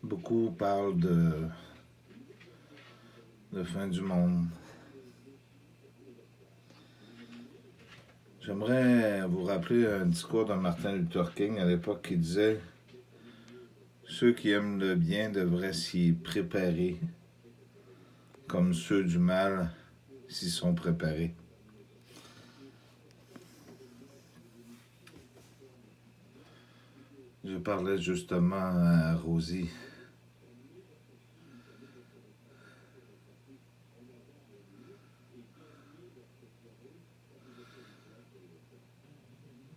Beaucoup parlent de fin du monde. J'aimerais vous rappeler un discours de Martin Luther King à l'époque qui disait « Ceux qui aiment le bien devraient s'y préparer, comme ceux du mal s'y sont préparés. » Je parlais justement à Rosie.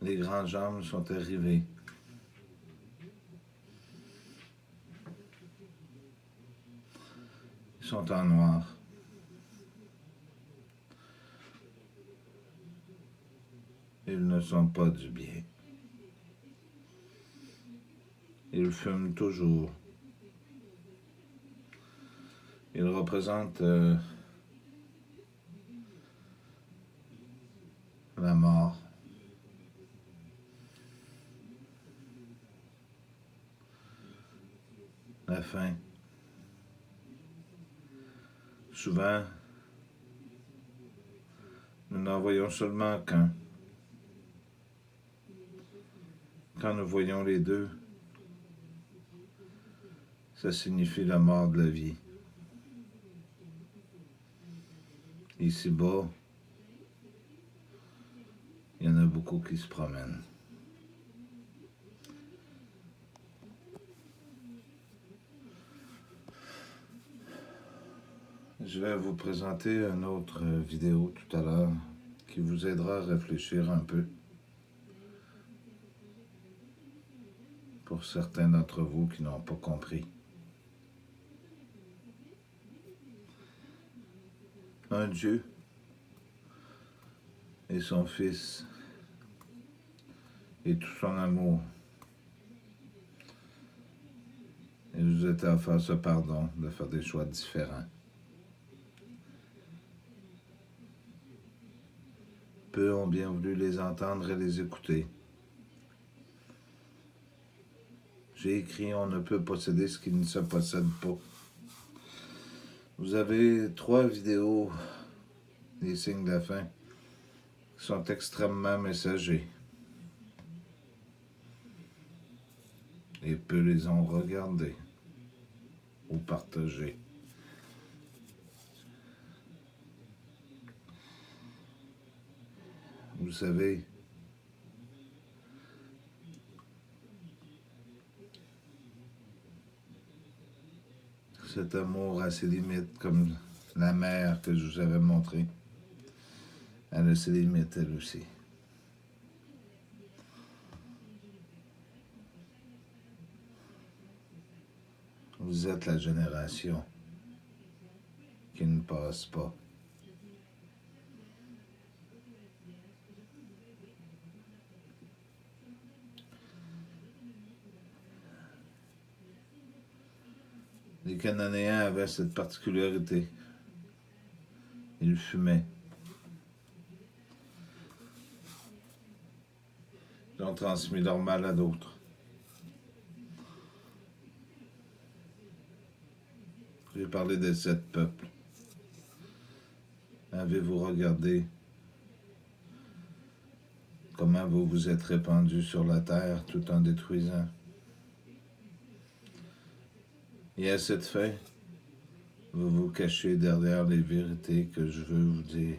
Les grands hommes sont arrivés. Ils sont en noir. Ils ne sont pas du bien. Ils fument toujours. Ils représentent la mort. La faim. Souvent, nous n'en voyons seulement qu'un. Quand nous voyons les deux, ça signifie la mort de la vie. Ici-bas, il y en a beaucoup qui se promènent. Je vais vous présenter une autre vidéo tout à l'heure qui vous aidera à réfléchir un peu. Pour certains d'entre vous qui n'ont pas compris. Un Dieu et son Fils et tout son amour. Et vous êtes à faire ce pardon de faire des choix différents. Peu ont bien voulu les entendre et les écouter. J'ai écrit « On ne peut posséder ce qui ne se possède pas ». Vous avez 3 vidéos des signes de la fin qui sont extrêmement messagers. Et peu les ont regardés ou partagés. Vous savez, cet amour a ses limites, comme la mère que je vous avais montrée. Elle a ses limites, elle aussi. Vous êtes la génération qui ne passe pas. Les Cananéens avaient cette particularité. Ils fumaient. Ils ont transmis leur mal à d'autres. J'ai parlé des 7 peuples. Avez-vous regardé comment vous vous êtes répandus sur la terre tout en détruisant? Et à cette fin, vous vous cachez derrière les vérités que je veux vous dire.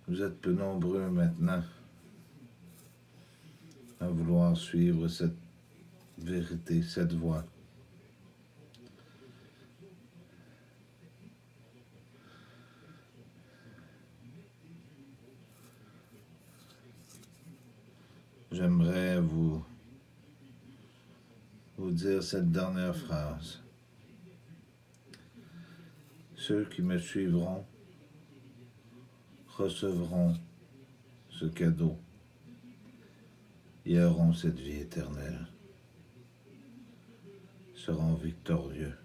Vous êtes peu nombreux maintenant à vouloir suivre cette vérité, cette voie. J'aimerais vous dire cette dernière phrase. Ceux qui me suivront recevront ce cadeau et auront cette vie éternelle, seront victorieux.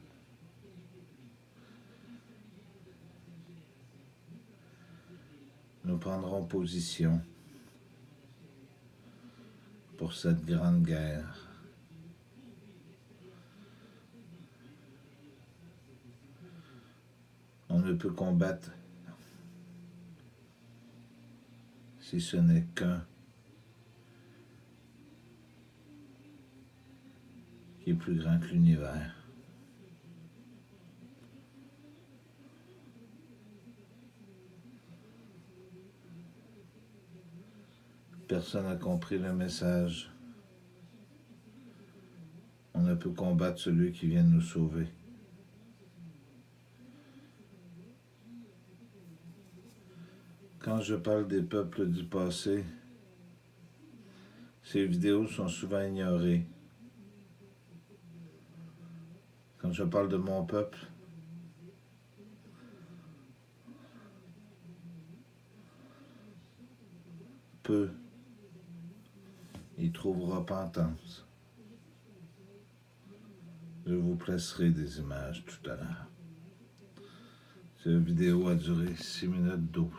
nous prendrons position pour cette grande guerre. On ne peut combattre si ce n'est qu'un qui est plus grand que l'univers. Personne n'a compris le message. On ne peut combattre celui qui vient nous sauver. Quand je parle des peuples du passé, ces vidéos sont souvent ignorées. Quand je parle de mon peuple, peu y trouvent repentance. Je vous placerai des images tout à l'heure. Cette vidéo a duré 6 minutes 12.